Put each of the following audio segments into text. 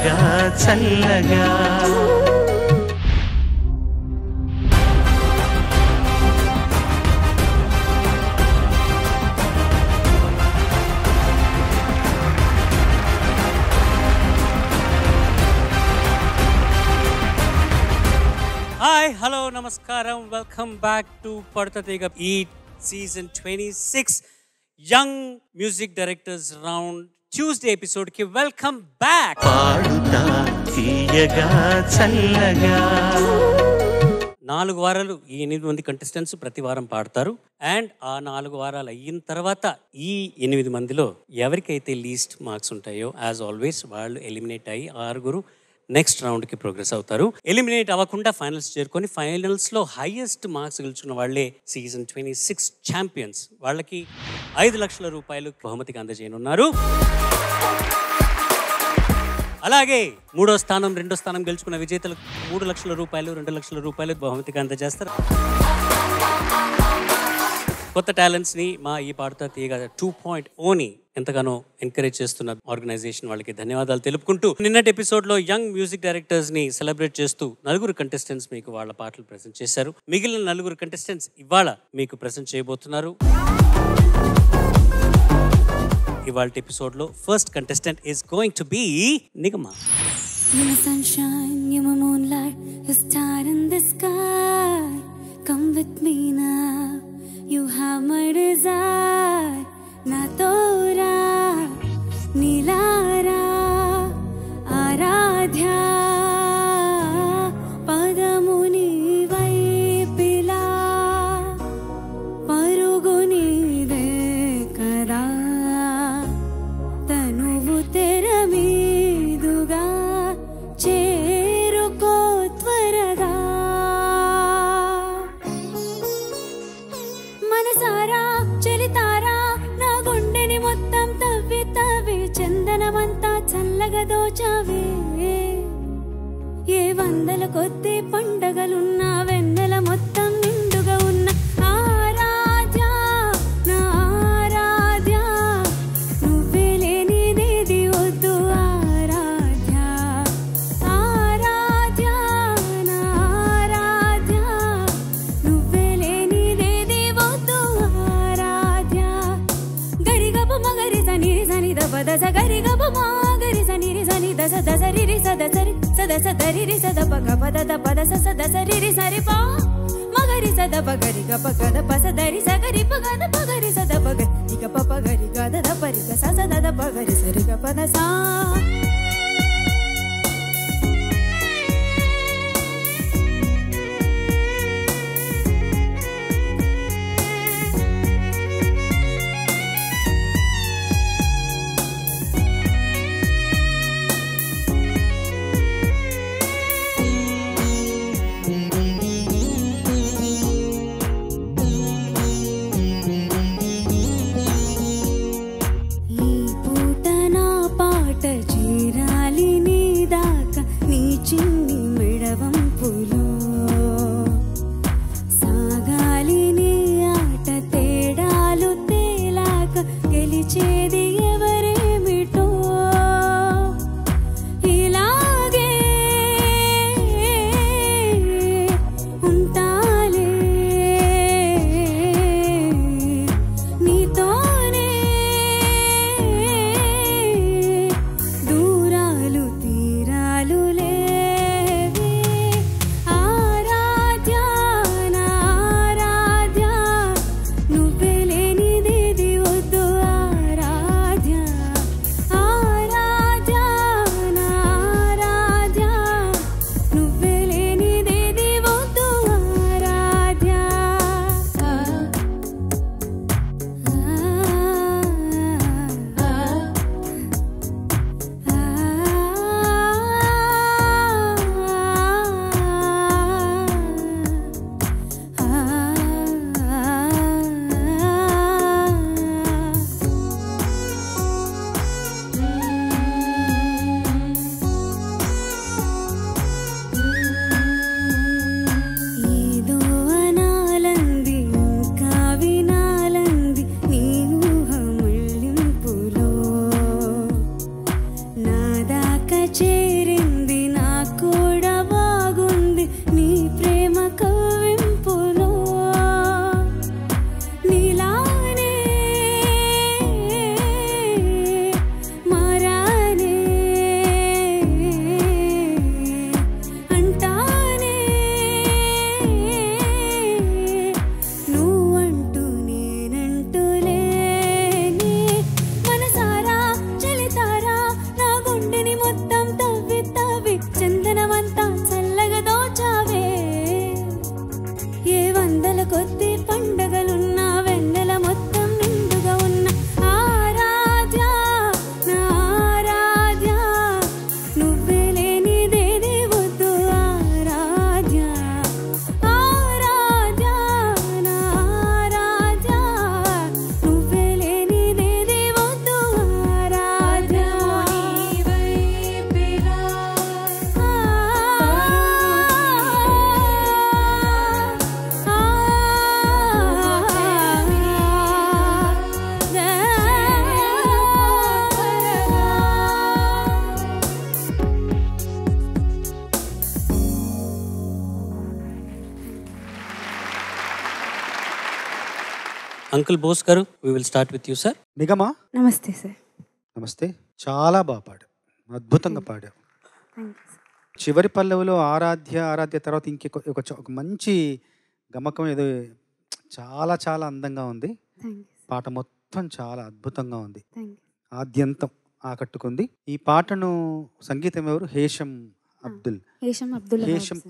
తీయగా చల్లగా Hi, hello, namaskaram. Welcome back to Padta Tega Eat Season 26 Young Music Directors Round Tuesday episode ki welcome back. పాడుతా తీయగా చల్లగా 4 వారాలు ఈ 8 మంది కంటెస్టెంట్స్ ప్రతి వారం పాడతారు అండ్ ఆ 4 వారాలు అయిన తర్వాత ఈ 8 మందిలో ఎవరికైతే లీస్ట్ మార్క్స్ ఉంటాయో యాజ్ ఆల్వేస్ వాళ్ళు ఎలిమినేట్ అయ్యి 6 నెక్స్ట్ రౌండ్కి ప్రోగ్రెస్ అవుతారు. ఎలిమినేట్ అవ్వకుండా ఫైనల్స్ చేరుకొని ఫైనల్స్లో హైయెస్ట్ మార్క్స్ గెలుచుకున్న వాళ్లే సీజన్ 26 ఛాంపియన్స్. వాళ్ళకి 5 లక్షల రూపాయలు బహుమతిగా అందజేయనున్నారు. అలాగే 3వ స్థానం 2వ స్థానం గెలుచుకున్న విజేతలకు 3 లక్షల రూపాయలు 2 లక్షల రూపాయలు బహుమతిగా అందజేస్తారు. కొత్త టాలెంట్స్ని మా ఈ పాడుతా తీయగా 2.0ని ఎంతగానో ఎంకరేజ్ చేస్తున్న ఆర్గనైజేషన్ వాళ్ళకి ధన్యవాదాలు తెలుపుకుంటూ నిన్నటి ఎపిసోడ్లో యంగ్ మ్యూజిక్ డైరెక్టర్స్ని సెలబ్రేట్ చేస్తూ 4 కంటెస్టెంట్స్ మీకు వాళ్ళ పాటలు ప్రెజెంట్ చేశారు. మిగిలిన 4 కంటెస్టెంట్స్ ఇవాళ మీకు ప్రెజెంట్ చేయబోతున్నారు. ఇవాళ ఎపిసోడ్లో first contestant is going to be Nigama. You're my sunshine, you're my moonlight, you're a star in the sky. Come with me now, you have my desire. Na tora, nilara, aradhya, padamuni vaipila, paruguni de kada, tanuvu tera meeduga, cheruko tvaraga, manasara chelitara. మొత్తం తవ్వి తవ్వి చందనమంతా చల్లగా దోచావే. ఏ 100 కొద్ది పండగలున్నా వెన్నెల మొత్తం నిండుగా ఉన్న ఆరాధ్య నా ఆరాధ్య నువ్వే లేనిదేది వద్దు ఆరాధ్య ఆరాధ్య నా ఆరాధ్య నువ్వే లేనిదేది వద్దు ఆరాధ్య. గరిగప మగరి సని సని దప దస గరిగప మగరి సని సని దస దస రి సద సరి సద సదరి రి సద పగ పద ద పద స సద సరి రి సరి పా మగరి సద పగరి గప గద పస దరి సగరి పగద పగరి సద పగ ఇక ప పగరి గద ద పరి గ స సద ద పగరి సరి గ పద సా. అంకుల్ బోస్ గారు, we will start with you sir. Nigama, నమస్తే సార్. నమస్తే. చాలా బాగా పాడావు, అద్భుతంగా పాడావు. Thank you sir. చివరి పల్లవిలో ఆరాధ్య తర్వాత ఒక మంచి గమకం ఏదో చాలా చాలా అందంగా ఉంది. Thank you. పాట మొత్తం చాలా అద్భుతంగా ఉంది, థ్యాంక్ యూ. ఆద్యంతం ఆకట్టుకుంది. ఈ పాటను సంగీతం ఎవరు? హేషం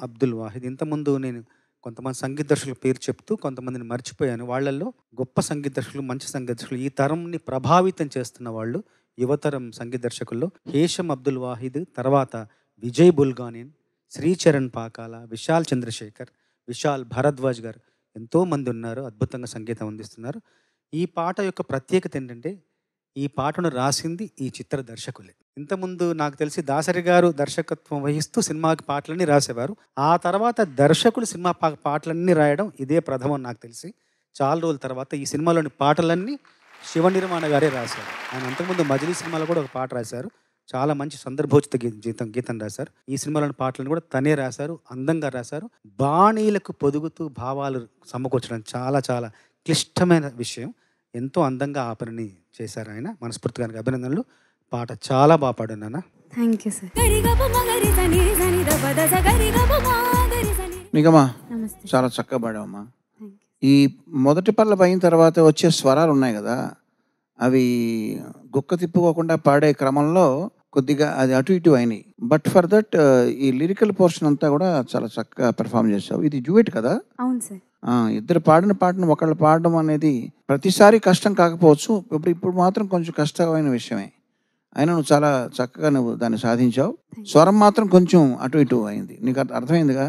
అబ్దుల్ వాహిద్. ఇంతకుముందు నేను కొంతమంది సంగీత దర్శకుల పేరు చెప్తూ కొంతమందిని మర్చిపోయాను. వాళ్ళల్లో గొప్ప సంగీత దర్శకులు, మంచి సంగీత దర్శకులు, ఈ తరంని ప్రభావితం చేస్తున్న వాళ్ళు యువతరం సంగీత దర్శకుల్లో హేషం అబ్దుల్ వాహిద్, తర్వాత విజయ్ బుల్గానిన్, శ్రీచరణ్ పాకాల, విశాల్ చంద్రశేఖర్, విశాల్ భరద్వాజ్ గారు ఎంతోమంది ఉన్నారు, అద్భుతంగా సంగీతం అందిస్తున్నారు. ఈ పాట యొక్క ప్రత్యేకత ఏంటంటే ఈ పాటను రాసింది ఈ చిత్ర దర్శకులే. ఇంతకుముందు నాకు తెలిసి దాసరి గారు దర్శకత్వం వహిస్తూ సినిమాకి పాటలన్నీ రాసేవారు. ఆ తర్వాత దర్శకులు సినిమా పాటలన్నీ రాయడం ఇదే ప్రథమం నాకు తెలిసి. చాలా రోజుల తర్వాత ఈ సినిమాలోని పాటలన్నీ శివ నిర్మాణ గారే రాశారు. ఆయన అంతకుముందు మజిలీ సినిమాలో కూడా ఒక పాట రాశారు, చాలా మంచి సందర్భోచిత గీతం రాశారు. ఈ సినిమాలోని పాటలను కూడా తనే రాశారు, అందంగా రాశారు. బాణీలకు పొదుగుతూ భావాలు సమకూర్చడం చాలా చాలా క్లిష్టమైన విషయం. ఎంతో అందంగా ఆ పనిని చేశారు ఆయన. మనస్ఫూర్తిగా అభినందనలు. పాట చాలా బాగా పాడాను నాన్న. Thank you sir. నిగమా, నమస్తే. చాలా చక్కగా పాడావమ్మా. Thank you. ఈ మొదటి పల్లవి అయిన తర్వాత వచ్చే స్వరాలు ఉన్నాయి కదా, అవి గుక్క తిప్పుకోకుండా పాడే క్రమంలో కొద్దిగా అది అటు ఇటు అయినాయి. బట్ ఫర్ దట్ ఈ లిరికల్ పోర్షన్ అంతా కూడా చాలా చక్కగా పెర్ఫామ్ చేసావు. ఇది డ్యూయట్ కదా? అవును సార్. ఇద్దరు పాడిన పాటను ఒకళ్ళు పాడడం అనేది ప్రతిసారి కష్టం కాకపోవచ్చు, ఇప్పుడు మాత్రం కొంచెం కష్టమైన విషయమే. అయినా నువ్వు చాలా చక్కగా దాన్ని సాధించావు. స్వరం మాత్రం కొంచెం అటు ఇటు అయింది, నీకు అర్థమైందిగా.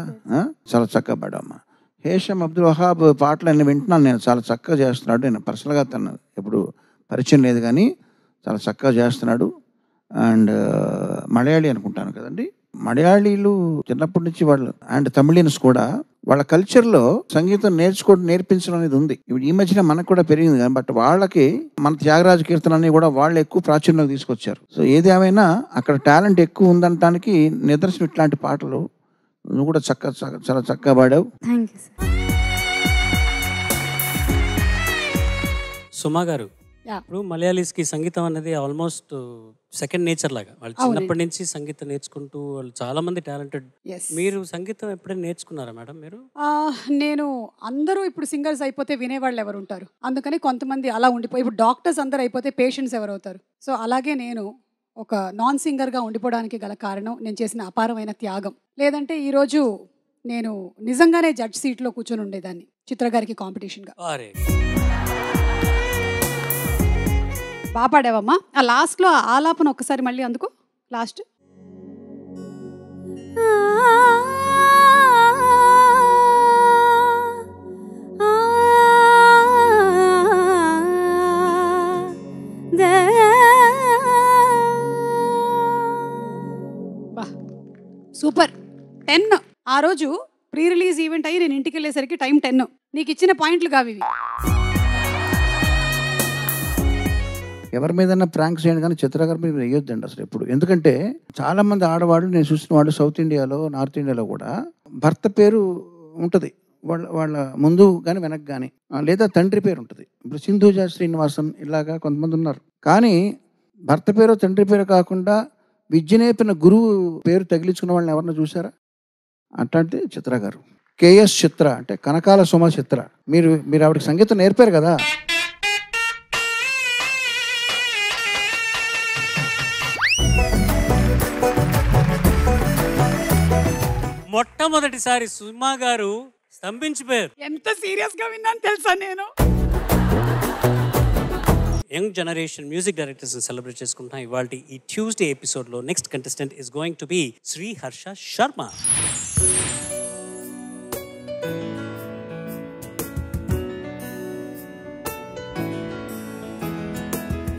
చాలా చక్కగా పాడామ్మా. హేషం అబ్దుల్ వహాబ్ పాటలు అన్నీ వింటున్నాను నేను, చాలా చక్కగా చేస్తున్నాడు. నేను పర్సనల్గా తను ఎప్పుడు పరిచయం లేదు కానీ చాలా చక్కగా చేస్తున్నాడు. అండ్ మలయాళీ అనుకుంటాను కదండి. మలయాళీలు చిన్నప్పటి నుంచి వాళ్ళు అండ్ తమిళియన్స్ కూడా వాళ్ళ కల్చర్లో సంగీతం నేర్పించడం అనేది ఉంది. ఇప్పుడు ఈ మధ్యన మనకు కూడా పెరిగింది కానీ, బట్ వాళ్ళకి మన త్యాగరాజ కీర్తనని కూడా వాళ్ళు ఎక్కువ ప్రాచుర్యంలోకి తీసుకొచ్చారు. సో ఏది ఏమైనా అక్కడ టాలెంట్ ఎక్కువ ఉందనటానికి నిదర్శనం ఇట్లాంటి పాటలు. నువ్వు కూడా చాలా చక్కగా పాడావు. Thank you sir. సుమా గారు, ఇప్పుడు మలయాళీస్కి సంగీతం అనేది ఆల్మోస్ట్ సెకండ్ నేచర్ లాగా. వాళ్ళు చిన్నప్పటి నుంచి సంగీతం నేర్చుకుంటూ వాళ్ళు చాలా మంది టాలెంటెడ్. మీరు సంగీతం ఎప్పుడైనా నేర్చుకున్నారా మేడం మీరు? నేను అందరూ ఇప్పుడు సింగర్స్ అయిపోతే వినేవాళ్ళు ఎవరు ఉంటారు, అందుకని కొంతమంది అలా ఉండిపోయి, ఇప్పుడు డాక్టర్స్ అందరూ అయిపోతే పేషెంట్స్ ఎవరు అవుతారు. సో అలాగే నేను ఒక నాన్ సింగర్గా ఉండిపోవడానికి గల కారణం నేను చేసిన అపారమైన త్యాగం. లేదంటే ఈరోజు నేను నిజంగానే జడ్జ్ సీట్లో కూర్చొని ఉండేదాన్ని చిత్రగారికి కాంపిటీషన్గా. బాగా పాడావమ్మా. ఆ లాస్ట్లో ఆలాపన ఒక్కసారి మళ్ళీ అందుకో. లాస్ట్ బా సూపర్. 10. ఆ రోజు ప్రీ రిలీజ్ ఈవెంట్ అయ్యి నేను ఇంటికి వెళ్ళేసరికి టైం 10. నీకు ఇచ్చిన పాయింట్లు కావి ఇవి. ఎవరి మీదన్నా ప్రాంక్స్ చేయండి కానీ చిత్రగారి మీద వేయొద్దండి అసలు ఎప్పుడు. ఎందుకంటే చాలామంది ఆడవాళ్ళు నేను చూసిన వాళ్ళు సౌత్ ఇండియాలో, నార్త్ ఇండియాలో కూడా భర్త పేరు ఉంటుంది వాళ్ళ ముందు కానీ వెనక్కి కానీ, లేదా తండ్రి పేరు ఉంటుంది. ఇప్పుడు సింధూజా శ్రీనివాసన్ ఇలాగా కొంతమంది ఉన్నారు. కానీ భర్త పేరు తండ్రి పేరు కాకుండా విద్య నేర్పిన గురువు పేరు తగిలించుకున్న వాళ్ళని ఎవరన్నా చూసారా? అట్లాంటి చిత్ర గారు. కేఎస్ చిత్ర అంటే కనకాల సుమ చిత్ర. మీరు ఆవిడకి సంగీతం నేర్పారు కదా. మొట్టమొదటిసారి సుమా గారు స్తంభించిపోయారు. ఎంత సీరియస్ గా విన్నాను తెలుసా నేను. Young generation music directors celebrate చేసుకుంటున్నాం ఇవాళ ఈ ట్యూస్డే ఎపిసోడ్ లో. Next contestant is going to be Shri Harsha Sharma.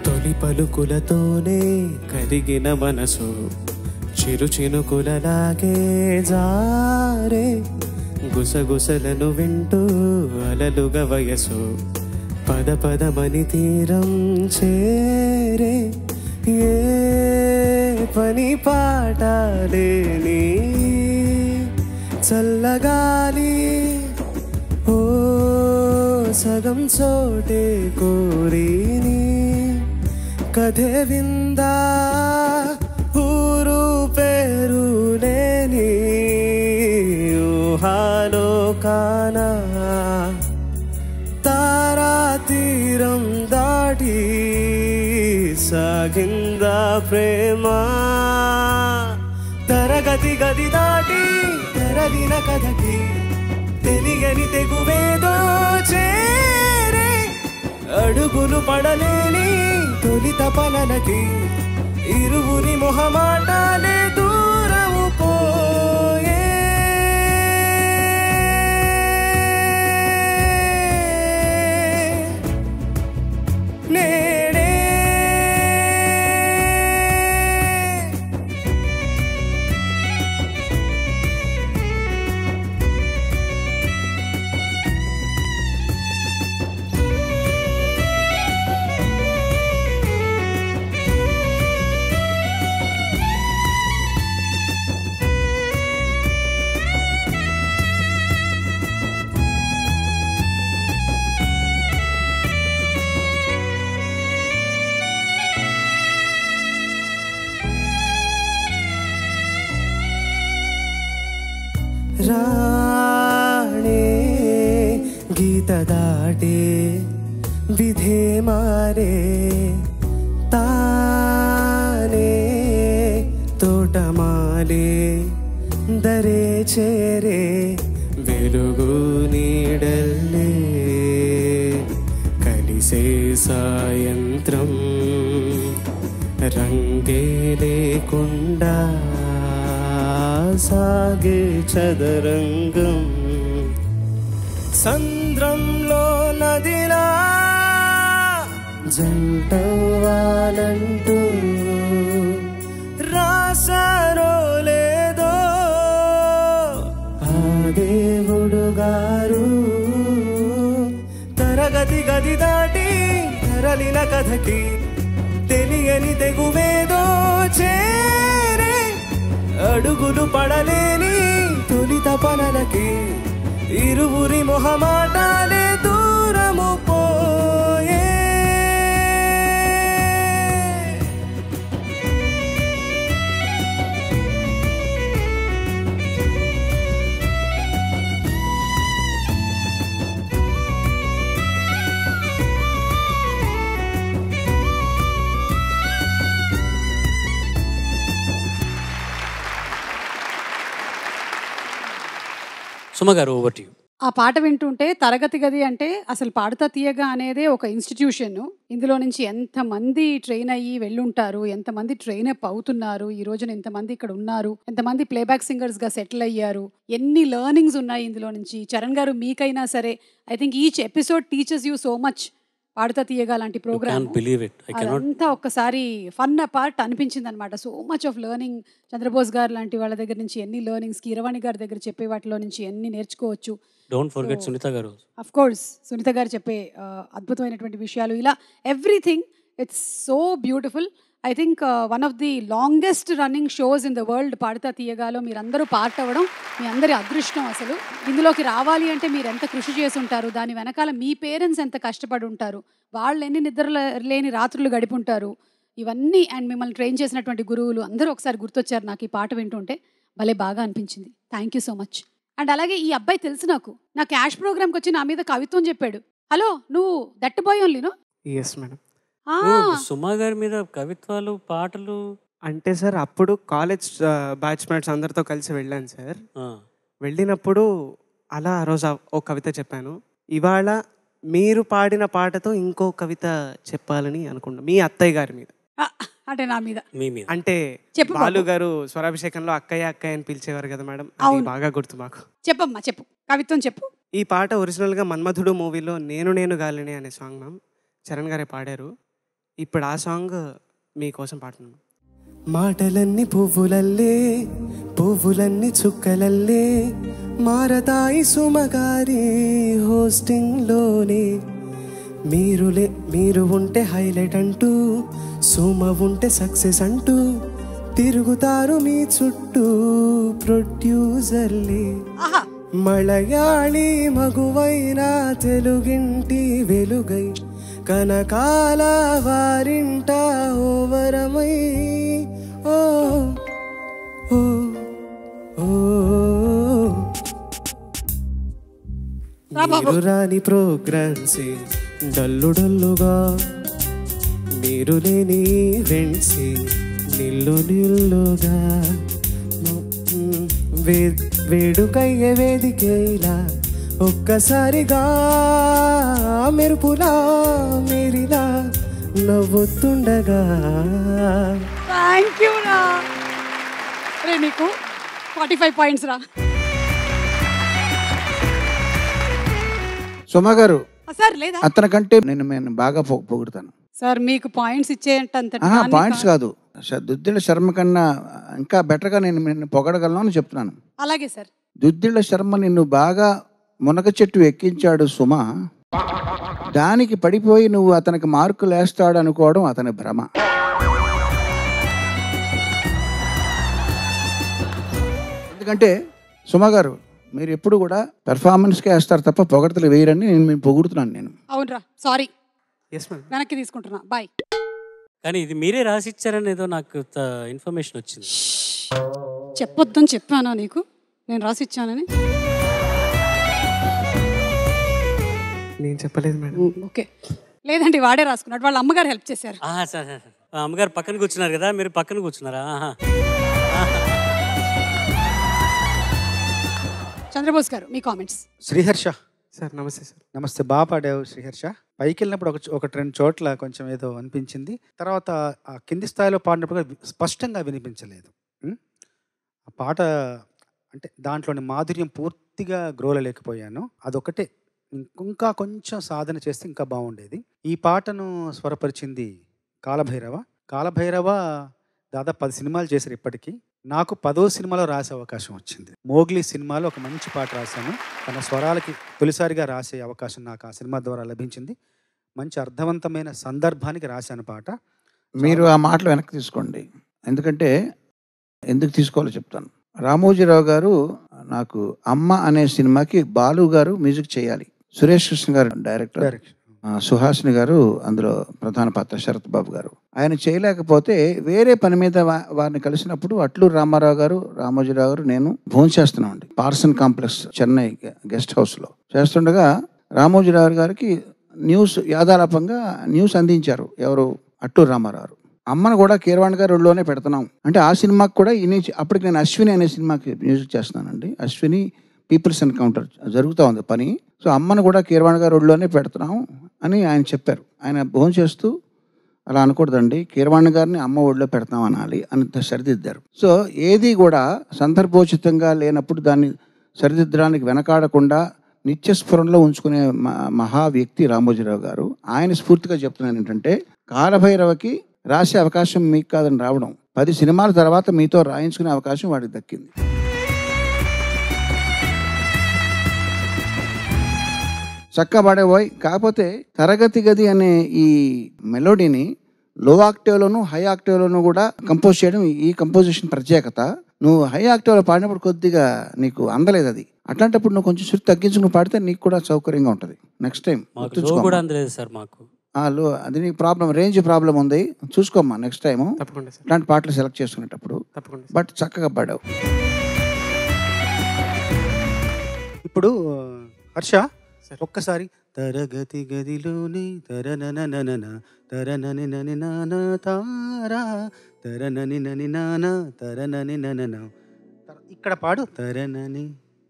తొలి పలుకులతోనే కరిగిన మనసు చిరు చినుకులలాగే జారే, గుసగుసలను వింటూ అలలుగా వయసు పద పదమని తీరం చేరే, ఏ పని పాట లేని చల్లగాలి ఓ సగం చోటే కోరిని కథే విందా ఊరు పేరు లేని ఊహాలో కానా తారా తీరం దాటి సాగిందా ప్రేమ తరగతి గది దాటి తెరలిన కథకి తెలియని తెగువేదో చేరే అడుగులు పడలేని తొలి తపనలకి ఇరువురి మొహమాటాలే దూరము పోయే నేడే రాణే గీత దాటే విధే మారే తానే తోటమాలే దరే చేరే వెలుగు నీడల్లే కలిసే సాయంత్రం రంగే లేకుండా సాగే చదరంగం సంద్రంలో నదిలా జంటవాలంటూ రాసారో లేదో ఆ దేవుడు గారు తరగతి గది దాటి తరలిన కథకి తెలియని తెగువేదో చేరే అడుగులు పడలేని తొలి తపనలకి ఇరువురి మొహమాటాలే దూరము పోయే సుమ గారు ఓవర్ టు యు. ఆ పాట వింటుంటే తరగతి గది అంటే అసలు పాడుతా తీయగా అనేదే ఒక ఇన్స్టిట్యూషన్. ఇందులో నుంచి ఎంతమంది ట్రైన్ అయ్యి వెళ్ళుంటారు, ఎంతమంది ట్రైన్ అప్ అవుతున్నారు, ఈ రోజున ఎంతమంది ఇక్కడ ఉన్నారు, ఎంతమంది ప్లేబ్యాక్ సింగర్స్గా సెటిల్ అయ్యారు, ఎన్ని లెర్నింగ్స్ ఉన్నాయి ఇందులో నుంచి. చరణ్ గారు మీకైనా సరే I think each episode teachers you so much. Paduta Theeyaga లాంటి ప్రోగ్రామ్ అదంతా ఒక్కసారి ఫన్ పార్ట్ అనిపించింది అనమాట. So much of learning. Chandrabose గారు లాంటి వాళ్ళ దగ్గర నుంచి ఎన్ని లెర్నింగ్స్, కీరవాణి గారి దగ్గర చెప్పే వాటిలో నుంచి ఎన్ని నేర్చుకోవచ్చు. డోంట్ ఫర్గెట్ సునీత గారు. అఫ్ కోర్స్ సునీత గారు చెప్పే అద్భుతమైనటువంటి విషయాలు, ఇలా everything it's so beautiful. I think one of the longest running shows in the world పాడుతా తీయగాలో మీరందరూ పార్ట్ అవ్వడం మీ అందరి అదృష్టం. అసలు ఇందులోకి రావాలి అంటే మీరు ఎంత కృషి చేసి ఉంటారు, దాని వెనకాల మీ పేరెంట్స్ ఎంత కష్టపడి ఉంటారు, వాళ్ళు ఎన్ని నిద్ర లేని రాత్రులు గడిపుంటారు, ఇవన్నీ అండ్ మిమ్మల్ని ట్రైన్ చేసినటువంటి గురువులు అందరూ ఒకసారి గుర్తొచ్చారు నాకు ఈ పాట వింటుంటే. భలే బాగా అనిపించింది. Thank you so much. And అలాగే ఈ అబ్బాయి తెలుసు నాకు, నా క్యాష్ ప్రోగ్రామ్కి వచ్చి నా మీద కవిత్వం చెప్పాడు. హలో, నువ్వు దట్ బాయ్ ఓన్లీను? Yes madam. సుమా గారి మీద కవిత్వాలు, పాటలు అంటే సార్ అప్పుడు కాలేజ్ బ్యాచ్మేట్స్ అందరితో కలిసి వెళ్ళాను సార్. వెళ్ళినప్పుడు అలా ఆ రోజు ఓ కవిత చెప్పాను. ఇవాళ మీరు పాడిన పాటతో ఇంకో కవిత చెప్పాలని అనుకున్నా మీ అత్తయ్య గారి మీద. అంటే నా మీద అంటే బాలు గారు స్వరాభిషేకంలో అక్కయ్య అక్కయ్య అని పిలిచేవారు కదా మేడం, బాగా గుర్తు మాకు. చెప్పమ్మా, చెప్పు, కవిత్వం చెప్పు. ఈ పాట ఒరిజినల్ గా మన్మధుడు మూవీలో నేను గాలిని అనే సాంగ్ మ్యామ్ చరణ్ గారే పాడారు. ఇప్పుడు ఆ సాంగ్ మీకోసం పాడుతున్నాను. మాటలన్నీ పువ్వులల్లే, పువ్వులన్నీ చుక్కలల్లే మారతాయి సుమగారి హోస్టింగ్ లోనే. మీరు ఉంటే హైలైట్ అంటూ, సుమ ఉంటే సక్సెస్ అంటూ తిరుగుతారు మీ చుట్టూ ప్రొడ్యూసర్లే. మలయాళీ మగువైన తెలుగింటి వెలుగై కనకాల వారింట ఓవరమై ఓ ఓ ఓ మీరు రాని ప్రోగ్రామ్సే డల్లు డల్లుగా మీరు లేని వెంట్సే నిల్లు నిల్లుగా వేడుకయ్యే వేదికేలా ఒక్కసారిగా మెరుపులా మెరిలా నవ్వుతుండగా. థ్యాంక్ యూ రా. రే నీకు 45 పాయింట్స్ రా. సుమా గారు సార్ లేదా అతనికంటే నేను బాగా పొగుడుతాను సార్. మీకు పాయింట్స్ ఇచ్చేటంత పాయింట్స్ కాదు, దుద్దిళ్ళ శర్మ కన్నా ఇంకా బెటర్గా నేను పొగడగలను అని చెప్తున్నాను. అలాగే సార్. దుద్దిళ్ళ శర్మ నిన్ను బాగా మునగ చెట్టు ఎక్కించాడు సుమ, దానికి పడిపోయి నువ్వు అతనికి మార్కులు వేస్తాడు అనుకోవడం అతని భ్రమ. ఎందుకంటే సుమ గారు మీరు ఎప్పుడు కూడా పెర్ఫార్మెన్స్కే వేస్తారు తప్ప పొగడతలు వేయరని నేను పొగుడుతున్నాను. నేను అవునరా, సారీ, ఎస్ మేడం. వెనక్కి తీసుకుంటున్నా, బాయ్. కానీ ఇది మీరే రాసిచ్చారని ఏదో నాకు ఇన్ఫర్మేషన్ వచ్చింది. చెప్పొద్దని చెప్పానా నీకు నేను రాసిచ్చానని? నేను చెప్పలేదు మేడం. ఓకే, లేదండి వాడే రాసుకున్నాడు, వాళ్ళ అమ్మగారు హెల్ప్ చేశారు. సరే, అమ్మగారు పక్కన కూర్చున్నారు కదా, మీరు పక్కన కూర్చున్నారా? చంద్రబోస్ గారు మీ కామెంట్స్. శ్రీహర్ష సార్ నమస్తే సార్. నమస్తే, బాగా పాడావు శ్రీహర్ష. పైకి వెళ్ళినప్పుడు ఒకటి రెండు చోట్ల కొంచెం ఏదో అనిపించింది, తర్వాత ఆ కింది స్థాయిలో పాడినప్పుడు స్పష్టంగా వినిపించలేదు. ఆ పాట అంటే దాంట్లోని మాధుర్యం పూర్తిగా గ్రోలలేకపోయాను. అదొకటే, ఇంకా కొంచెం సాధన చేస్తే ఇంకా బాగుండేది. ఈ పాటను స్వరపరిచింది కాలభైరవ. కాలభైరవ దాదాపు 10 సినిమాలు చేశారు ఇప్పటికీ. నాకు 10వ సినిమాలో రాసే అవకాశం వచ్చింది. మోగ్లీ సినిమాలో ఒక మంచి పాట రాశాను. తన స్వరాలకి తొలిసారిగా రాసే అవకాశం నాకు ఆ సినిమా ద్వారా లభించింది. మంచి అర్థవంతమైన సందర్భానికి రాశాను పాట. మీరు ఆ మాటలు వెనక్కి తీసుకోండి, ఎందుకంటే ఎందుకు తీసుకోవాలో చెప్తాను. రామోజీరావు గారు నాకు అమ్మ అనే సినిమాకి బాలు గారు మ్యూజిక్ చేయాలి, సురేష్ కృష్ణ గారు డైరెక్టర్, సుహాసిని గారు అందులో ప్రధాన పాత్ర, శరత్ బాబు గారు. ఆయన చేయలేకపోతే వేరే పని మీద వారిని కలిసినప్పుడు అట్లూరు రామారావు గారు, రామోజీరావు గారు, నేను భోంచేస్తున్నామండి పార్సన్ కాంప్లెక్స్ చెన్నై గెస్ట్ హౌస్లో. చేస్తుండగా రామోజీరావు గారికి న్యూస్ యాదాలాపంగా న్యూస్ అందించారు ఎవరు, అట్లూరు రామారావు. అమ్మను కూడా కీరవాణి గారు ఒళ్ళోనే పెడుతున్నాం అంటే ఆ సినిమాకి కూడా అప్పటికి నేను అశ్విని అనే సినిమాకి మ్యూజిక్ చేస్తున్నానండి. అశ్విని పీపుల్స్ ఎన్కౌంటర్ జరుగుతూ ఉంది పని. సో అమ్మను కూడా కీరవాణి గారు ఒళ్ళోనే పెడుతున్నాం అని ఆయన చెప్పారు. ఆయన భోజనం చేస్తూ అలా అనకూడదండి, కీరవాణి గారిని అమ్మ ఒళ్ళో పెడతాం అనాలి అని సరిదిద్దారు. సో ఏది కూడా సందర్భోచితంగా లేనప్పుడు దాన్ని సరిదిద్దడానికి వెనకాడకుండా నిత్యస్ఫురణలో ఉంచుకునే మహా వ్యక్తి రామోజీరావు గారు. ఆయన స్ఫూర్తిగా చెప్తున్నాను ఏంటంటే, కాలభైరవకి రాసే అవకాశం మీకు కాదని రావడం, 10 సినిమాల తర్వాత మీతో రాయించుకునే అవకాశం వాడికి దక్కింది. చక్కగా పాడేవాయి. కాకపోతే తరగతి గది అనే ఈ మెలోడీని లో ఆక్టేవ్లోను హై ఆక్టేవ్లోను కూడా కంపోజ్ చేయడం ఈ కంపోజిషన్ ప్రత్యేకత. నువ్వు హై ఆక్టేవ్లో పాడినప్పుడు కొద్దిగా నీకు అందలేదు అది. అట్లాంటప్పుడు నువ్వు కొంచెం శృతి తగ్గించుకుని పాడితే నీకు కూడా సౌకర్యంగా ఉంటుంది. నెక్స్ట్ టైం కూడా అందలేదు సార్ మాకు. అది నీకు ప్రాబ్లం, రేంజ్ ప్రాబ్లం ఉంది, చూసుకోమ్మా నెక్స్ట్ టైం ఇట్లాంటి పాటలు సెలెక్ట్ చేసుకునేటప్పుడు. బట్ చక్కగా పాడావు. ఇప్పుడు హర్ష ఒక్కసారి తరగతి గదిలోని తరనన తరనని నని నాన తారా తరనని నని నాన తరనని నన ఇక్కడ పాడు, తరనని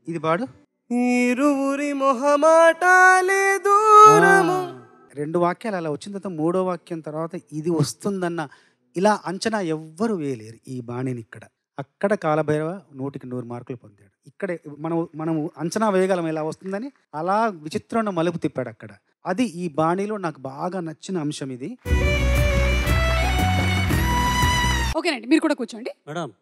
ఇది పాడు. ఇరువురి మొహమాటాలే దూరము. 2 వాక్యాలు అలా వచ్చిన తర్వాత 3వ వాక్యం తర్వాత ఇది వస్తుందన్న ఇలా అంచనా ఎవ్వరు వేయలేరు ఈ బాణిని. అక్కడ కాలభైరవ 100కి 100 మార్కులు పొందాడు. ఇక్కడ మనం అంచనా వేయగలం ఇలా వస్తుందని, అలా విచిత్రమైన మలుపు తిప్పాడు అక్కడ. అది ఈ బాణిలో నాకు బాగా నచ్చిన అంశం ఇది. ఓకేనండి, మీరు కూడా కూర్చోండి మేడం.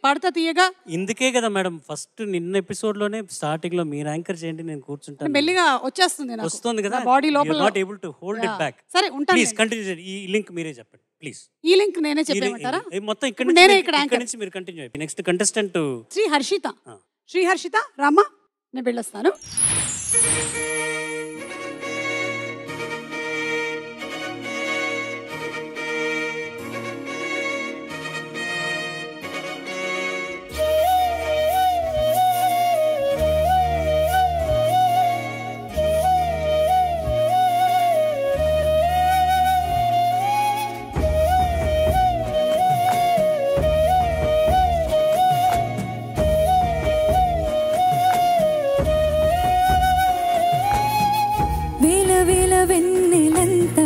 పాడతా తీయగా. ఇందుకే కదా మేడం ఫస్ట్ నిన్న ఎపిసోడ్ లోనే స్టార్టింగ్ లో మీరు యాంకర్ చేయండి, నేను కూర్చుంటాను. మెల్లిగా వచ్చేస్తుంది, వస్తుంది కదా, బాడీ లోపల not able to hold it back. సరే ఉంటాను. ప్లీజ్ కంటిన్యూ చేయండి. ఈ లింక్ మీరే చెప్పండి ప్లీజ్. ఈ లింక్ నేనే చెప్పేమంటారా? మొత్తం ఇక్కడ నుంచి మీరు కంటిన్యూ అయిపోయి నెక్స్ట్ కంటెస్టెంట్ శ్రీ హర్షిత. శ్రీహర్షిత రామ్మ, నేను వెళ్ళొస్తాను. వెన్నెలంత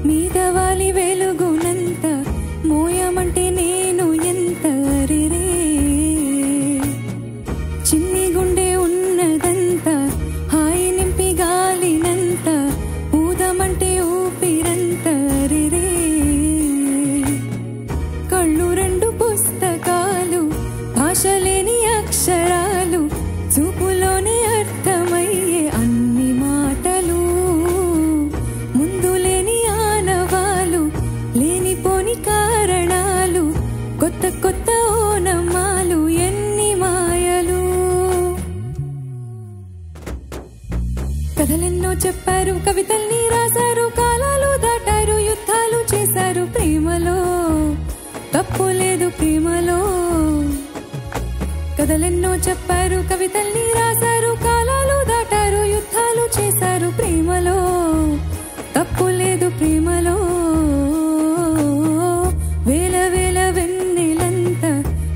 మీద వాలి వెలుగునంత మోయమంటే నేను ఎంత అరిరే చిన్ని గుండె ఉన్నదంత హాయి నింపి గాలినంత ఊదమంటే ఊపిరంత అరిరే కళ్ళు రెండు పుస్తకాలు భాష లేని అక్షరాలు చూపులోనే అర్థమయ్యే అన్ని మాటలు ముందు లేని ఆనవాలు లేనిపోని కారణాలు కొత్త కొత్త ఓనమాలు ఎన్ని మాయలు కథలెన్నో చెప్పారు కవితల్ని రాశారు కాలాలు దాటారు యుద్ధాలు చేశారు ప్రేమలో తప్పు లేదు ప్రేమలో కథలెన్నో చెప్పారు కవితల్ని రాశారు కాలాలు దాటారు యుద్ధాలు చేశారు ప్రేమలో తప్పు లేదు ప్రేమలో వేల వేల వెన్నెలంత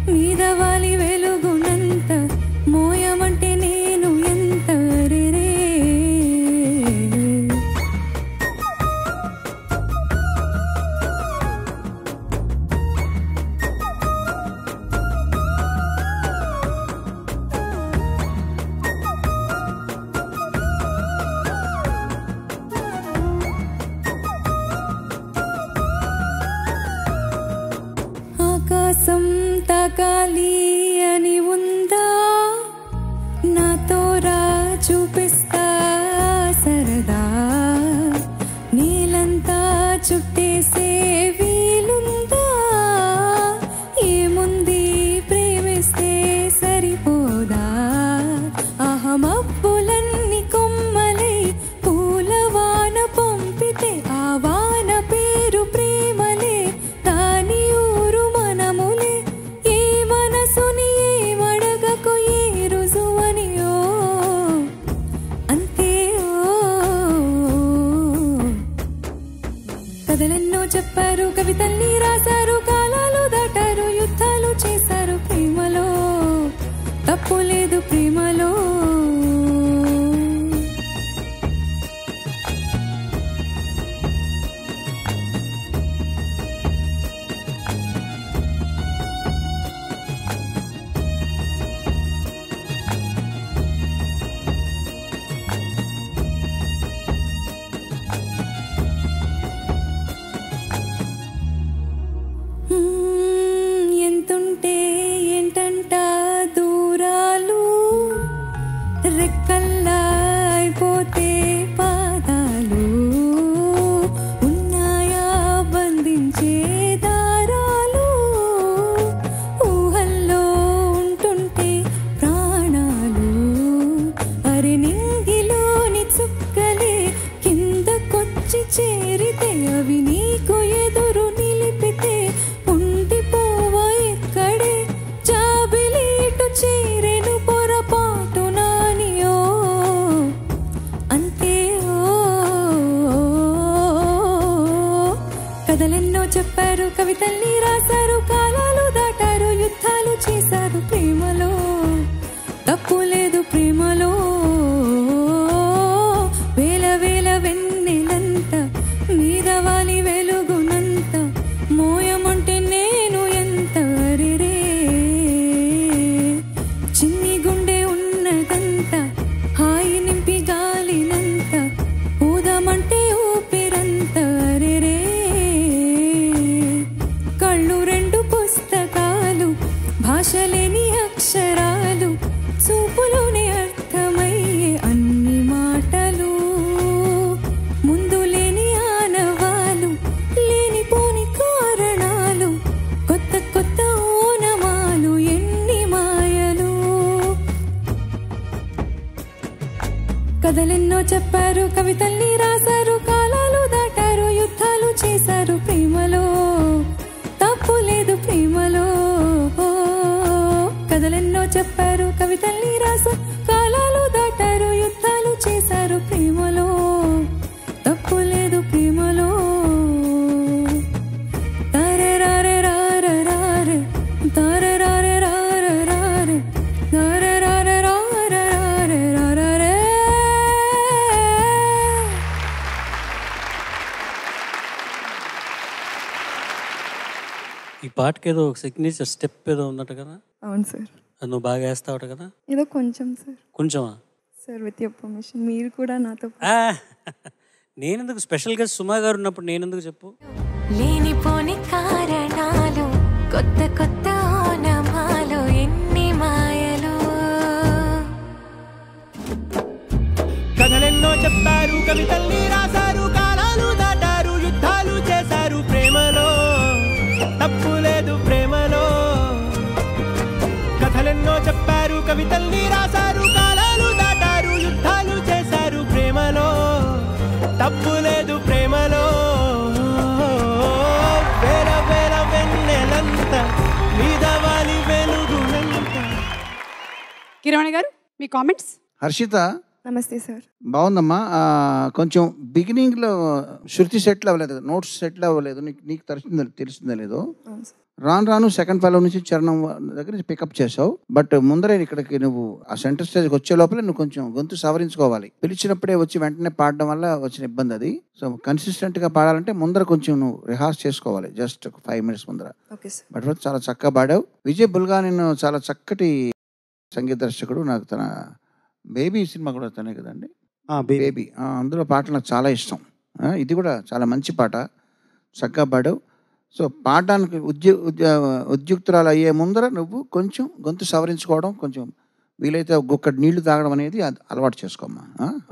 మీద వాలి వెలుగునంత మోయమంటే నేను ఎంత రేరే ఆకాశం తాకాలి అని ఉందా నాతో రా చూపిస్తా సరదా నీలంతా చుట్టేసే వీలుందా ఏముంది ప్రేమిస్తే సరిపోదా అహమబ్బులన్నీ కొమ్మలై పూలవాన పంపితే ఆ వాన పేరు ప్రేమలే దాని ఊరు మనములే ఏ మనసుని ఏమడగకు ఏ రుజువనియో అంతే కథలెన్నో చెప్పారు, కవితల్ని రాశారు, కాలాలు దాటారు, యుద్ధాలు చేశారు, ప్రేమలో తప్పు లేదు, ప్రేమలో. కథలెన్నో చెప్పారు, కవితల్ని రాశారు, కాలాలు దాటారు, యుద్ధాలు చేశారు, ప్రేమలో తప్పు లేదు, ప్రేమలో. ఈ పాటకి ఏదో ఒక సిగ్నేచర్ స్టెప్ ఏదో ఉన్నట్టు కదా? అవును సార్. అది నువ్వు బాగా వేస్తావు కదా? ఏదో కొంచెం సార్. కొంచెమా? సార్ విత్ యువర్ పర్మిషన్ మీరు కూడా నాతో నేనెందుకు, స్పెషల్గా సుమా గారు ఉన్నప్పుడు నేనెందుకు చెప్పు? లేనిపోని కారణాలు, కొత్త కొత్త ఓనమాలు, ఎన్ని మాయలు. కథలెన్నో చెప్పారు, కవితల్ని రాశారు, కాలాలు దాటారు, యుద్ధాలు చేశారు, ప్రేమలో తప్పు లేదు, ప్రేమలో. కథలెన్నో చెప్పారు, కవితల్ని రాశారు, కాలాలు దాటారు, యుద్ధాలు చేశారు, ప్రేమలో తప్పు లేదు, ప్రేమలో. వేల వేల వెన్నెలంత మీద వాలి వెలుగునంత. కిరణ్ గారు మీ కామెంట్స్. హర్షిత నమస్తే సార్. బాగుందమ్మా. కొంచెం బిగినింగ్లో శృతి సెటిల్ అవ్వలేదు, నోట్స్ సెటిల్ అవ్వలేదు, నీకు తెలిసిందో లేదో. అవును సార్. రాను రాను సెకండ్ ఫాలో నుంచి చరణం దగ్గర పికప్ చేసావు. బట్ ముందరే ఇక్కడికి నువ్వు ఆ సెంటర్ స్టేజ్కి వచ్చే లోపల నువ్వు కొంచెం గొంతు సవరించుకోవాలి. పిలిచినప్పుడే వచ్చి వెంటనే పాడడం వల్ల వచ్చిన ఇబ్బంది అది. సో కన్సిస్టెంట్గా పాడాలంటే ముందర కొంచెం నువ్వు రిహార్స్ చేసుకోవాలి, జస్ట్ 5 minutes ముందర. Okay sir. బట్ చాలా చక్కగా పాడావు. విజయ్ బుల్గా నేను చాలా చక్కటి సంగీత దర్శకుడు. నాకు తన బేబీ సినిమా కూడా తనే కదండి, బేబీ. అందులో పాటలు నాకు చాలా ఇష్టం. ఇది కూడా చాలా మంచి పాట, చక్కగా పాడావు. సో పాడడానికి ఉద్యుక్తురాలు అయ్యే ముందర నువ్వు కొంచెం గొంతు సవరించుకోవడం, కొంచెం వీలైతే ఒక్కొక్క నీళ్లు తాగడం అనేది అలవాటు చేసుకోమ్మా.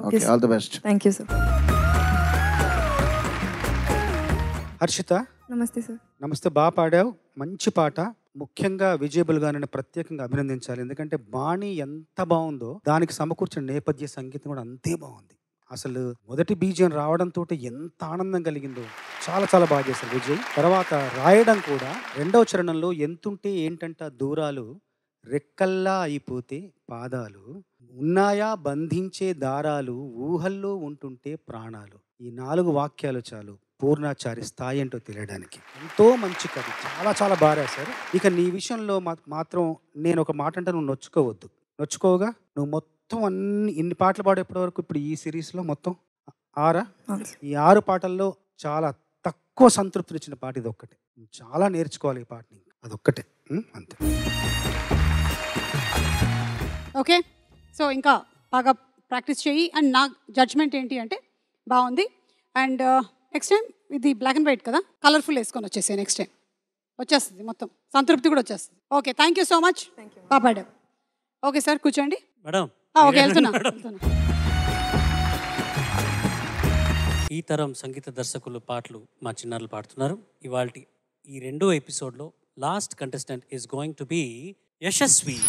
Okay, all the best. Thank you sir. Harshitha నమస్తే సార్. నమస్తే, బాగా పాడావు, మంచి పాట. ముఖ్యంగా విజయ్ బుల్గాని ప్రత్యేకంగా అభినందించాలి. ఎందుకంటే బాణి ఎంత బాగుందో దానికి సమకూర్చిన నేపథ్య సంగీతం కూడా అంతే బాగుంది. అసలు మొదటి బీజియం రావడంతో ఎంత ఆనందం కలిగిందో. చాలా చాలా బాగా చేశారు విజయ్. తర్వాత రాయడం కూడా రెండవ చరణంలో ఎంతుంటే ఏంటంట దూరాలు, రెక్కల్లా అయిపోతే పాదాలు, ఉన్నాయా బంధించే దారాలు, ఊహల్లో ఉంటుంటే ప్రాణాలు. ఈ 4 వాక్యాలు చాలు పూర్ణాచారి స్థాయి ఏంటో తెలియడానికి. ఎంతో మంచి కథ, చాలా చాలా బాగా రాశారు. ఇక నీ విషయంలో మాత్రం నేను ఒక మాట అంటే నువ్వు నొచ్చుకోవద్దు. నొచ్చుకోగా నువ్వు మొత్తం ఇన్ని పాటలు పాడేప్పటి వరకు ఇప్పుడు ఈ సిరీస్లో మొత్తం 6. ఈ 6 పాటల్లో చాలా తక్కువ సంతృప్తినిచ్చిన పాట ఇది ఒక్కటే. చాలా నేర్చుకోవాలి ఈ పాటని, అదొక్కటే, అంతే. ఓకే, సో ఇంకా బాగా ప్రాక్టీస్ చేయి. అండ్ నా జడ్జ్మెంట్ ఏంటి అంటే బాగుంది. అండ్ నెక్స్ట్ టైం ఇది బ్లాక్ అండ్ వైట్ కదా, కలర్ఫుల్ వేసుకొని వచ్చేసాయి. నెక్స్ట్ టైం వచ్చేస్తుంది, మొత్తం సంతృప్తి కూడా వచ్చేస్తుంది. Okay, thank you so much. పాపాడు. ఓకే సార్, కూర్చోండి మేడం. ఓకే, వెళ్తున్నా. ఈ తరం సంగీత దర్శకులు పాటలు మా చిన్నారులు పాడుతున్నారు. ఇవాల్టి ఈ 2వ ఎపిసోడ్లో last contestant is going to be Yashasvi.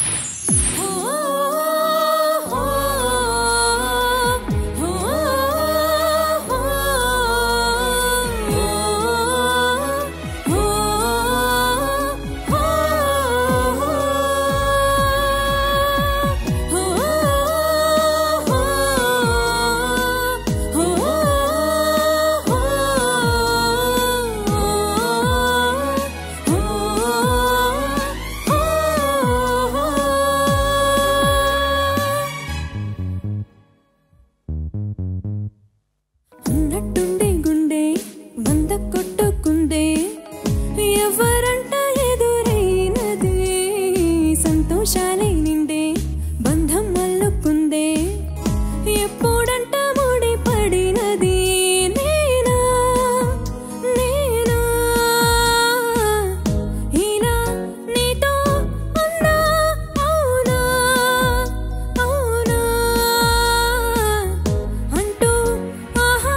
ఉన్నట్టుండే గుండె వంద కొట్టుకుండే, ఎవరంట ఎదురైనది, సంతోషాలే నిండే బంధం అల్లుకుందే, ఎప్పుడంట ముడి పడినది, నేనా నేనా ఇలా నీతో ఉన్నా, అవునా అవునా అంటూ ఆహా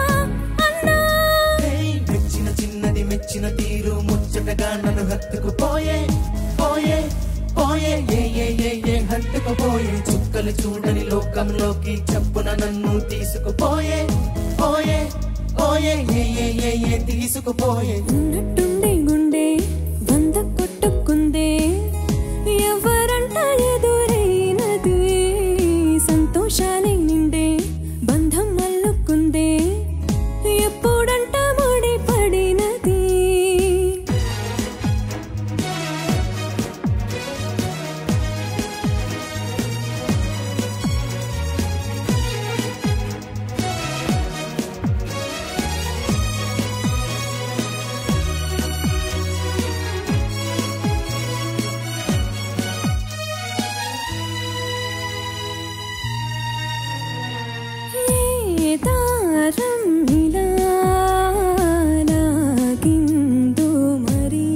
చుక్కలు చూడని లోకంలోకి చప్పున నన్ను తీసుకుపోయే పోయే పోయే ఏ తీసుకుపోయే. ఉన్నట్టుండి గుండె వంద కొట్టుకుందే ఎవరంట ఎదురైనది సంతోషాలే నిండే బంధం అల్లుకుందే ఎప్పుడంట ముడి పడినది. దారం ఇలా లాగిందో మరి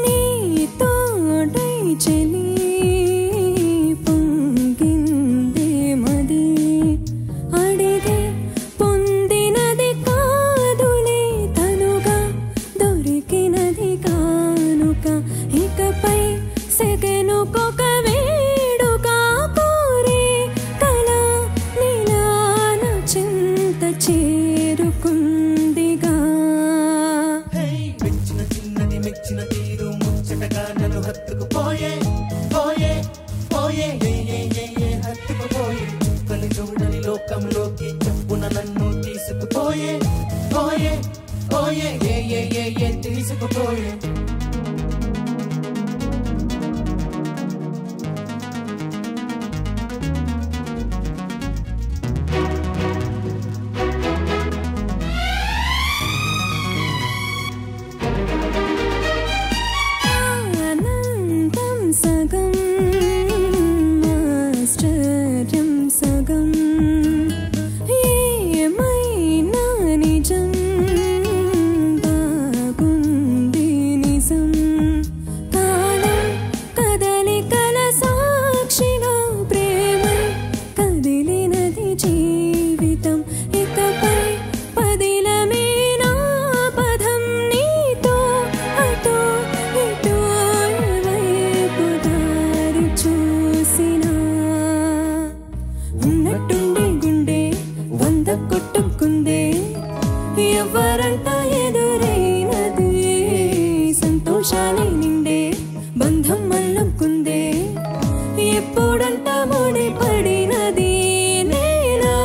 నీ తోడై చెలి పొంగిందే మది అడిగే పొందినది కాదులే తనుగా దొరికినది కానుక ఇకపై సెగనుకొక వేడుక కోరే కళ నీలాన చింత చేరుకుందిగా. మెచ్చిన చిన్నది మెచ్చిన తీరు ముచ్చటగా నన్ను హత్తుకుపోయే పోయే పోయే ఏ హత్తుకుపోయే. చుక్కలు చూడని లోకంలోకి చప్పున నన్ను తీసుకుపోయే పోయే పోయే ఏ తీసుకుపోయే. ఆనందం సగం ఆశ్చర్యం సగం ఏమైనా నిజం బాగుంది నిజం కాలం కదలికల సాక్షిగా ప్రేమై కదిలినది జీవితం ఇకపై పదిలమే నా పదం నీతో అటు ఇటు వైపు దారి చూసినా. ఉన్నట్టుండి గుండె వంద కొట్టుకుందే ఎవరంట ఎదురైనది సంతోషాలే నిండే బంధం అల్లుకుందే ఎప్పుడంట ముడి పడినది నేనా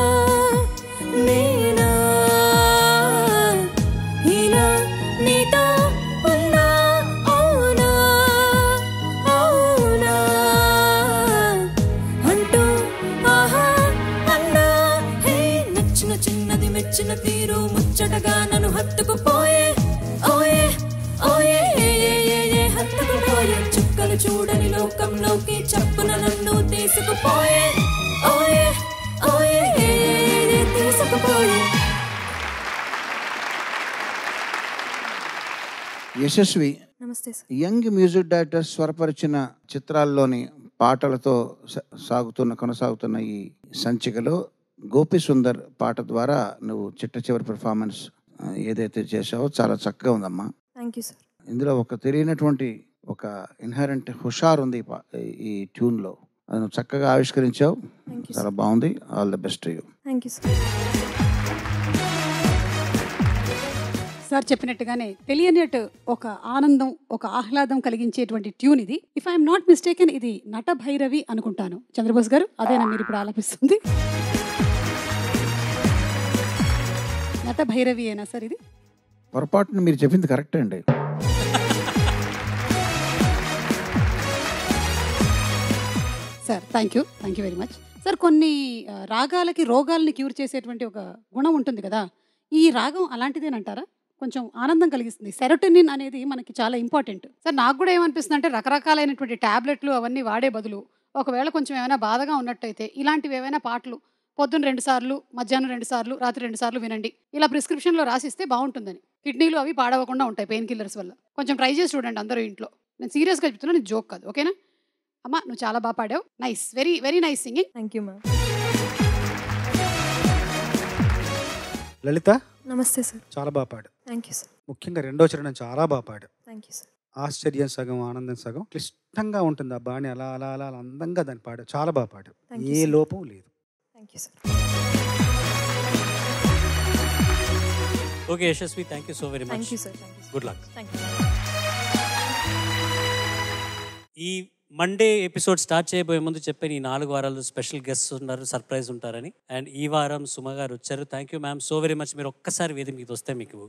నేనా ఇలా నీతో ఉన్నా అవునా అవునా అంటూ ఆహా అన్నా. హే నచ్చిన చిన్నది మెచ్చిన తీరు ముచ్చటగా నన్ను హత్తుకుపోయే ఓయే ఓయే ఏ హత్తుకుపోయే. చుక్కలు చూడని లోకంలోకి చప్పున నన్ను తీసుకుపోయే ఓయే ఓయే తీసుకుపోయే. యశస్వి నమస్తే సార్. యంగ్ మ్యూజిక్ డైరెక్టర్స్ స్వరపరిచిన చిత్రాల్లోని పాటలతో కొనసాగుతున్న ఈ సంచికలో గోపి సుందర్ పాట ద్వారా నువ్వు చిట్ట చివరి పెర్ఫార్మెన్స్ ఏదైతే చేసావో చాలా చక్కగా ఉందమ్మా. Thank you sir. ఇందులో ఒక తెలియనటువంటి ఒక ఇన్హరెంట్ హుషారు ఉంది ఈ ట్యూన్లో. అది నువ్వు చక్కగా ఆవిష్కరించావు. థ్యాంక్ యూ చాలా బాగుంది. All the best you. Thank you sir. Sir చెప్పినట్టుగానే తెలియనట్టు ఒక ఆనందం ఒక ఆహ్లాదం కలిగించేటువంటి ట్యూన్ ఇది. ఇఫ్ ఐఎమ్ నాట్ మిస్టేకెన్ ఇది నట భైరవి అనుకుంటాను. చంద్రబోస్ గారు అదేనా మీరు ఇప్పుడు ఆలపిస్తుంది? నట భైరవి ఏనా సార్ ఇది? పొరపాటున మీరు చెప్పింది కరెక్టే అండి. Sir thank you very much sir. కొన్ని రాగాలకి రోగాల్ని క్యూర్ చేసేటువంటి ఒక గుణం ఉంటుంది కదా, ఈ రాగం అలాంటిదేనంటారా? కొంచెం ఆనందం కలిగిస్తుంది. సెరోటోనిన్ అనేది మనకి చాలా ఇంపార్టెంట్ సార్. నాకు కూడా ఏమనిపిస్తుంది అంటే రకరకాలైనటువంటి ట్యాబ్లెట్లు అవన్నీ వాడే బదులు ఒకవేళ కొంచెం ఏమైనా బాధగా ఉన్నట్టయితే ఇలాంటివి ఏమైనా పాటలు పొద్దున్న 2 సార్లు, మధ్యాహ్నం 2 సార్లు, రాత్రి 2 సార్లు వినండి, ఇలా ప్రిస్క్రిప్షన్లో రాసిస్తే బాగుంటుందని. కిడ్నీలు అవి పాడవకుండా ఉంటాయి పెయిన్ కిల్లర్స్ వల్ల. కొంచెం ట్రై చేసి చూడండి అందరూ ఇంట్లో. నేను సీరియస్గా చెప్తున్నా, నేను జోక్ కాదు. ఓకేనా అమ్మ? నువ్వు చాలా బాగా పాడావు. Nice, very very nice singing. Thank you ma'am. Lalitha నమస్తే సార్. చాలా బాగా పాడు. Thank you sir. ముఖ్యంగా రెండో చరణం చాలా బాగా పాడు. Thank you sir. ఆశ్చర్యం సగం ఆనందం సగం, స్పష్టంగా ఉంటుంది ఆ బాణి అలా అలా అలా అలా అందంగా దాన్ని పాడారు. చాలా బాగా పాడారు. Thank you, A sir. లోపం లేదు. Thank you sir. Okay Yashasvi, thank you so very much. Thank you sir. Thank you good luck. Thank you. ఈ మండే ఎపిసోడ్ స్టార్ట్ చేయబోయే ముందు చెప్పాను ఈ 4 వారాలు స్పెషల్ గెస్ట్స్ ఉన్నారు, సర్ప్రైజ్ ఉంటారని. అండ్ ఈ వారం సుమ గారు వచ్చారు. Thank you ma'am so very much. మీరు ఒక్కసారి వేది మీకు వస్తే మీకు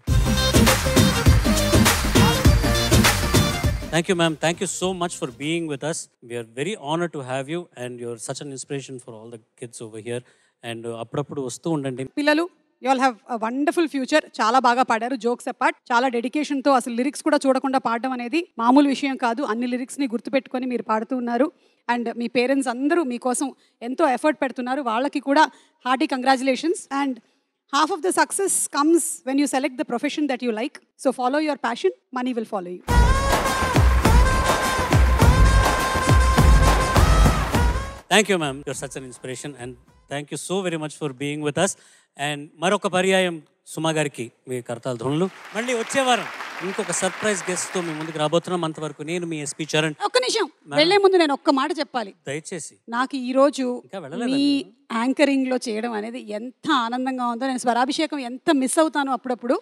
thank you ma'am. Thank you so much for being with us. We are very honour to have you and your such an inspiration for all the kids over here. And అప్పుడప్పుడు వస్తూ ఉండండి. పిల్లలు, you all have a wonderful future. చాలా బాగా పాడారు, jokes apart. చాలా డెడికేషన్తో అసలు lyrics కూడా చూడకుండా పాడడం అనేది మామూలు విషయం కాదు. అన్ని లిరిక్స్ని గుర్తుపెట్టుకొని మీరు పాడుతూ ఉన్నారు. అండ్ మీ పేరెంట్స్ అందరూ మీకోసం ఎంతో ఎఫర్ట్ పెడుతున్నారు. వాళ్ళకి కూడా hearty congratulations. And half of the success comes when you select the profession that you like. So follow your passion, money will follow you. Thank you ma'am. Your such an inspiration and thank you so very much for being with us. And మరొక పర్యాయం సుమా గారికి మీ కరతాల ధ్వనులు. మళ్ళీ వచ్చే వారం ఇంకొక surprise గెస్ట్తో మీ ముందుకు రాబోతున్నాం. అంతవరకు నేను మీ ఎస్పీ చరణ్. ఒక్క నిమిషం, వెళ్లే ముందు నేను ఒక్క మాట చెప్పాలి. దయచేసి. నాకు ఈ రోజు ఇంకా వెళ్ళలేదా మీ యాంకరింగ్ లో చేయడం అనేది ఎంత ఆనందంగా ఉందో. నేను స్వరాభిషేకం ఎంత మిస్ అవుతానో అప్పుడప్పుడు,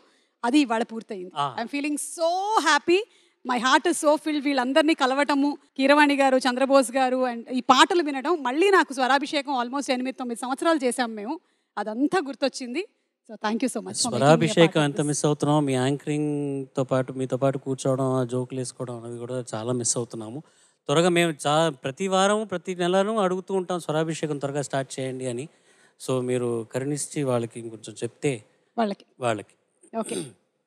అది ఇవాళ పూర్తయింది. I'm feeling so happy. My heart is so filled. వీళ్ళందరినీ కలవటము, కీరవాణి గారు, చంద్రబోస్ గారు, అండ్ ఈ పాటలు వినడం, మళ్ళీ నాకు స్వరాభిషేకం ఆల్మోస్ట్ 8-9 సంవత్సరాలు చేశాం మేము. అదంతా గుర్తొచ్చింది. So thank you so much. Swarabhishekam ఎంత మిస్ అవుతున్నాం. మీ యాంకరింగ్తో పాటు మీతో పాటు కూర్చోవడం, జోకులు వేసుకోవడం అనేది కూడా చాలా మిస్ అవుతున్నాము. త్వరగా మేము ప్రతి వారం ప్రతి నెలను అడుగుతూ ఉంటాం స్వరాభిషేకం త్వరగా స్టార్ట్ చేయండి అని. సో మీరు కరుణించి వాళ్ళకి కొంచెం చెప్తే వాళ్ళకి ఓకే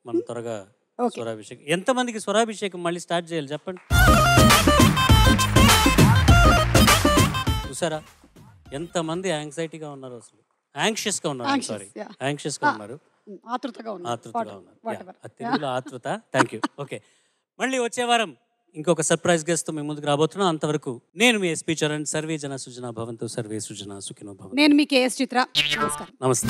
మనం త్వరగా స్వరాభిషేకం. ఎంతమందికి స్వరాభిషేకం మళ్ళీ స్టార్ట్ చేయాలి చెప్పండి. చూసారా ఎంతమంది యాంగ్జైటీగా ఉన్నారు, అసలు యాంగ్షియస్గా ఉన్నారు. సారీ, యాంగ్షియస్గా ఉన్నారు, ఆతృతగా ఉన్నారు. తెలుగులో ఆతృత. Thank you. ఓకే, మళ్ళీ వచ్చే వారం ఇంకొక సర్ప్రైజ్ గెస్ట్తో మేము ముందుకు రాబోతున్నాం. అంతవరకు నేను మీ ఎస్పీ చరణ్. సర్వే జన సుజనా భవంతు, సర్వే సుజనా సుఖినో భవంతు. నేను మీ కేఎస్ చిత్ర. నమస్కారం. నమస్తే.